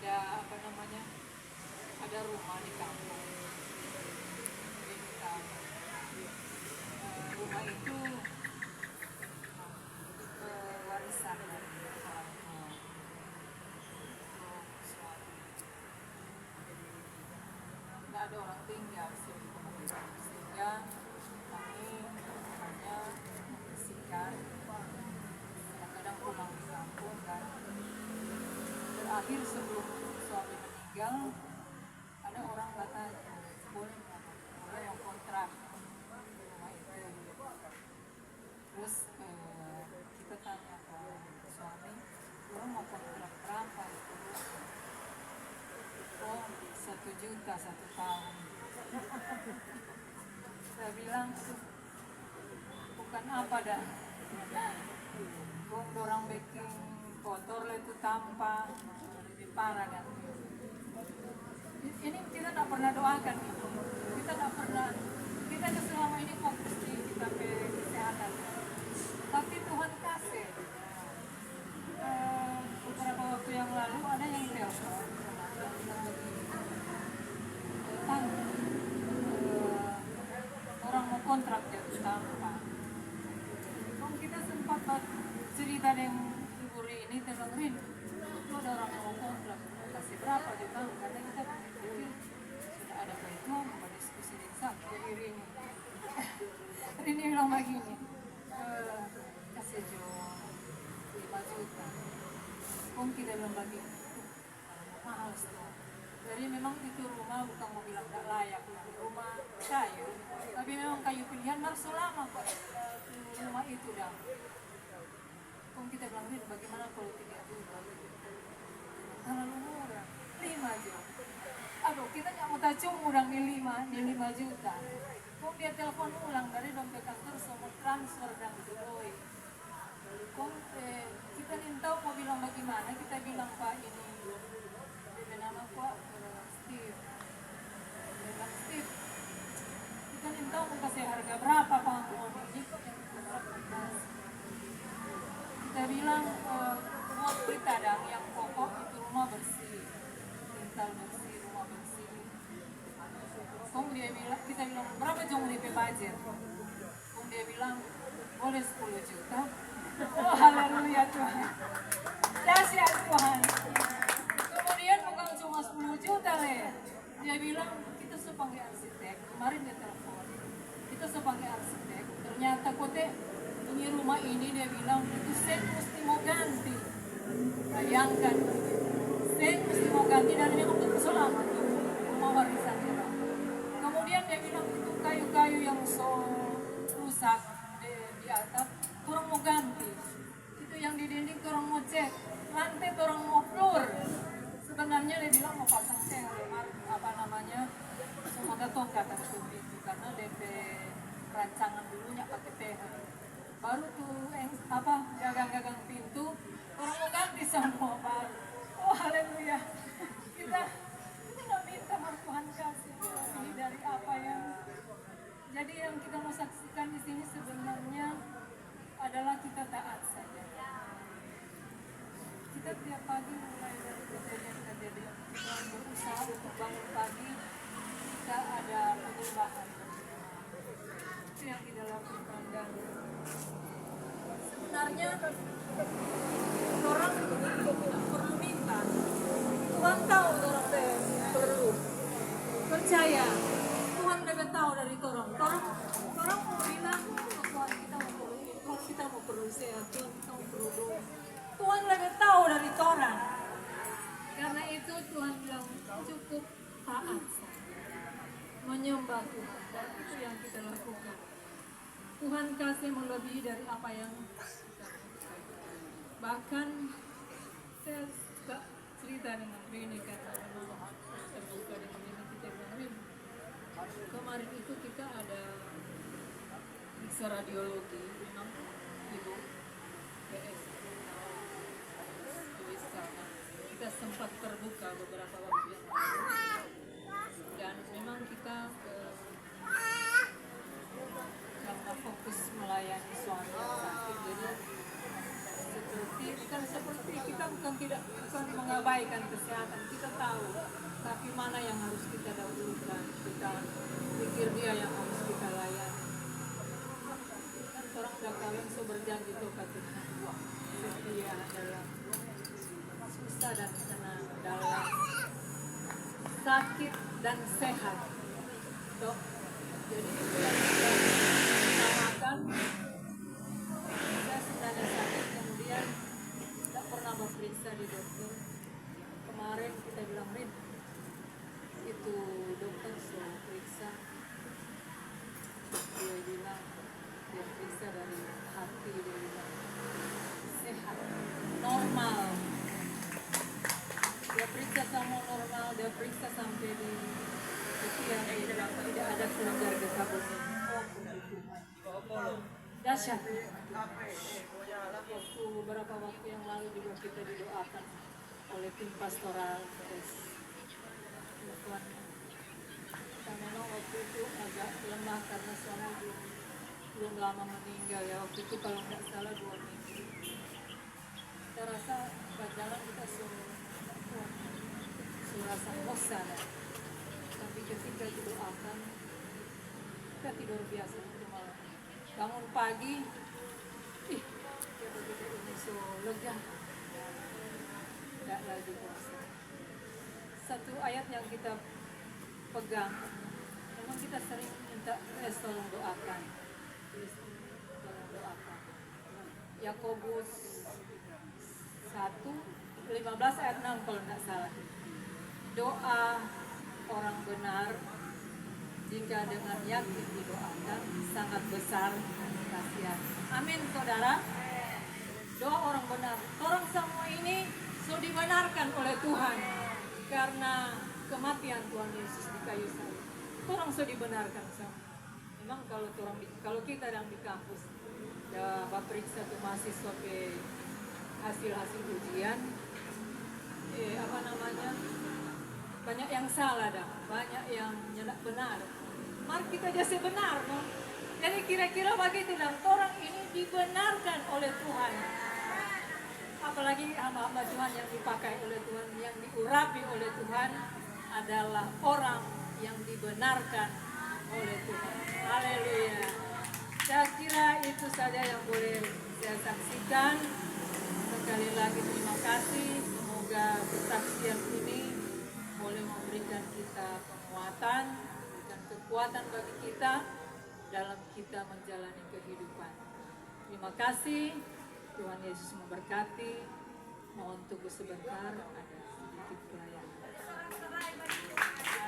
ada apa namanya, ada rumah di kampung. Jadi kita rumah itu warisan dari orang tua untuk suami. Tidak ada orang tinggal sehingga kami hanya membersihkan, kadang pulang di kampung kan. Terakhir sebelum suami meninggal, ada orang katanya boleh yang kontrak rumah itu. Terus kita tanya ke suami, orang mau kontrak berapa itu? Oh, 1 juta 1 tahun. Saya bilang bukan apa dah, orang baking kotor itu tanpa lebih parah kan. Ini kita tidak pernah doakan gitu. Kita tidak pernah, kita selama ini fokus di kita kesehatan. Tapi Tuhan kasih. Beberapa waktu yang lalu ada yang telepon tentang orang mau kontrak jatuh tanpa. Kita sempat cerita dengan Ibu ini tentang Rin, itu ada orang mau kontrak, kasih berapa juta? Karena kita pikir sudah ada perhitungan, mau diskusi dengan saksi Rini bilang begini, kasih jo 5 juta. Kita bilang begini, mahal sekali. Jadi memang itu rumah bukan mau bilang tidak layak, rumah kayu, tapi memang kayu pilihan harus lama kok rumah itu dah. Kita bilang bagaimana kalau 3 juta? Terlalu murah, 5 juta. Aduh, kita nggak mau tacung udah nih 5 juta. Dia telepon ulang dari dompet kantor semua transfer dan doi. Kita minta mau bilang bagaimana? Kita bilang Pak ini, dia nama Pak Steve. Dia bilang Steve, kita minta mau kasih harga berapa Pak? Ini kok yang kita bilang buat kita dong yang pokok itu rumah bersih, tintal bersih, rumah bersih. Dia bilang, kita bilang berapa jong DP budget? Dia bilang boleh 10 juta. Oh haleluya Tuhan, dahsyat Tuhan. Kemudian bukan cuma 10 juta dia bilang kita sebagai arsitek, kemarin dia telepon, kita sebagai arsitek, ternyata kote ini rumah ini dia bilang itu saya mesti mau ganti. Bayangkan, saya mesti mau ganti dan memang itu selamat rumah warisan dia. Kemudian dia bilang itu kayu-kayu yang so rusak di atap, orang mau ganti. Itu yang di dinding orang mau cek, lantai orang mau floor. Sebenarnya dia bilang mau pasang apa namanya, semoga tongkat atau itu karena DP rancangan dulunya pakai PH. Baru tuh gagang-gagang pintu orang mau ganti semua baru. Oh haleluya, kita nggak minta Tuhan kasih ini dari apa yang jadi yang kita mau saksikan di sini sebenarnya adalah kita taat saja. Kita tiap pagi mulai dari kejadian kita berusaha untuk bangun pagi kita ada perubahan. Itu yang kita lakukan dan sebenarnya orang perlu minta. Tuhan tahu orang perlu percaya. Tuhan lebih tahu dari orang. Orang mau bilang Tuhan kita mau perlu sehat, Tuhan kita mau perlu doa. Tuhan lebih tahu dari orang. Karena itu Tuhan bilang cukup taat, menyembah Tuhan. Dan itu yang kita lakukan. Tuhan kasih melebihi dari apa yang kita lakukan. Bahkan saya suka cerita dengan Rini karena memang terbuka dengan ini kita bilang kemarin itu kita ada periksa radiologi memang ibu PS kita sempat terbuka beberapa waktu yang lalu dan memang kita karena fokus melayani suami yang sakit jadi seperti bukan seperti kita bukan mengabaikan kesehatan, kita tahu. Tapi mana yang harus kita dahulukan, kita pikir dia yang harus kita layani. Kan orang udah kawin so berjanji tuh katanya setia dalam susah dan senang, dalam sakit dan sehat. Dok, jadi itu yang kita utamakan. Saya sebenarnya sakit, kemudian tidak pernah berperiksa di dokter. Kemarin kita bilang, Rin, itu dokter suruh periksa. Dia bilang, dia periksa dari hati, dia bilang sehat, normal. Dia periksa sama normal, dia periksa sampai di ketiak, tidak ada kelenjar getah bening. Dahsyat. Waktu beberapa waktu yang lalu juga kita didoakan oleh tim pastoral. Terus Tuhan, kita memang waktu itu agak lemah karena suami belum lama meninggal ya. Waktu itu kalau nggak salah 2 minggu. Kita rasa jalan kita rasa bosan. Tapi ketika didoakan, kita tidur biasa itu malam. Bangun pagi, kita begitu ini so lega. Tidak lagi bosan. Satu ayat yang kita pegang, memang kita sering minta tolong doakan. Tolong doakan. Yakobus 1:15 ayat 6 kalau tidak salah. Doa orang benar jika dengan yakin didoakan sangat besar kasihan. Amin saudara. Doa orang benar. Orang semua ini sudah dibenarkan oleh Tuhan karena kematian Tuhan Yesus di kayu salib. Orang sudah dibenarkan sama. Memang kalau kita yang di kampus ya periksa tuh mahasiswa ke hasil ujian, banyak yang salah dah, banyak yang tidak benar. Mari kita jadi benar, no? Jadi kira-kira begitu dan orang ini dibenarkan oleh Tuhan. Apalagi hamba-hamba Tuhan yang dipakai oleh Tuhan, yang diurapi oleh Tuhan adalah orang yang dibenarkan oleh Tuhan. Haleluya. Saya kira itu saja yang boleh saya saksikan. Sekali lagi terima kasih. Semoga kesaksian ini boleh memberikan kita penguatan, memberikan kekuatan bagi kita dalam kita menjalani kehidupan. Terima kasih. Tuhan Yesus memberkati. Mohon tunggu sebentar, ada sedikit pelayanan.